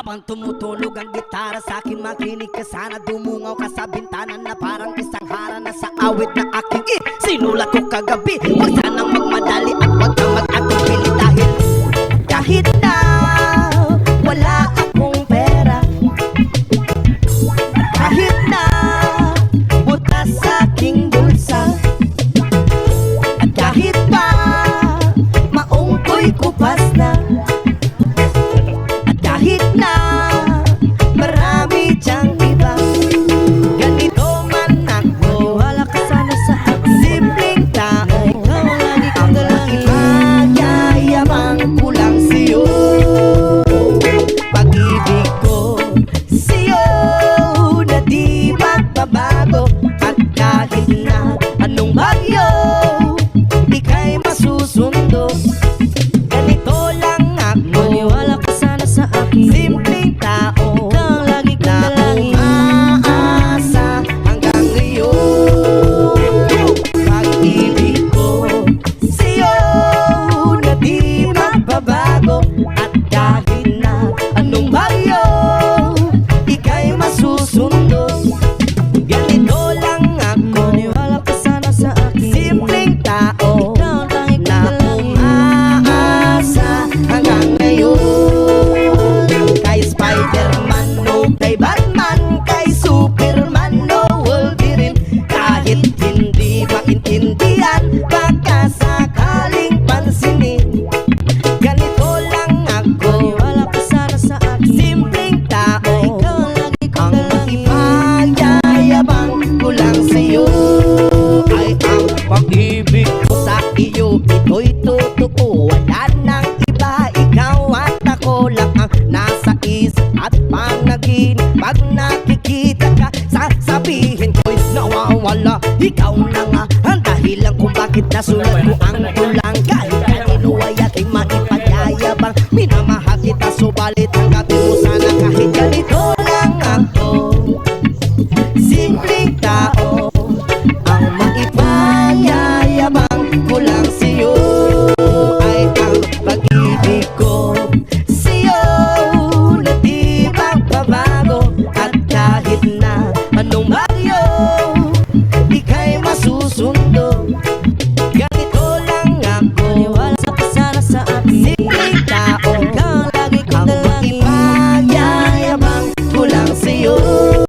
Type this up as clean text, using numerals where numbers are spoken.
Habang tumutunog ang gitara sa akin, makinig ka sana. Dumungaw ka sa bintana na parang isang harana sa awit na aking sinulat ko kagabi. Huwag sanang magmadali at huwag kang mag-atubili kahit na wala akong pera, kahit na butas sa aking bulsa, at kahit pa maong ko'y kupas na, at kahit na marami dyang iba, ganito man ako. Wala ka sana sa akin, simpleng tao. Ikaw ang lagi kong dalangin, magyayabang ko lang sa'yo. Pag-ibig ko sa'yo na di magbabago, at kahit na anong bagyo ika'y masusundo. Ganito lang ako, maniwala ka sana sa akin, simpleng tao. Ikaw ang lagi kong dalangin, umaasa hanggang ngayon. Pag-ibig ko sa'yo na di magbabago, at kahit na anong bagyo ika'y masusundo. Ganito lang ako, maniwala ka sana sa akin, simpleng tao. Ikaw ang lagi kong dalangin, umaasa hanggang ngayon. Kay Spider-Man no kay Batman, kay Superman no Wolverine, kahit hindi maintindihan baka sakaling pansinin. Ganito lang ako, maniwala ka sana sa akin, simpleng tao. Ikaw ang lagi kong dalangin, magyayabang ko lang sa'yo. Ay ang pag-ibig ko sa iyo, ito'y totoo. Wala nang iba, ikaw at ako lang ang nasa isip at panaginip. Pag nakikita ka, sasabihin ko'y nawawala. Ikaw na nga ang dahilan kung bakit nasulat ko ang tulang. Kahit kanino ay aking maipagayabang, minamahal kita so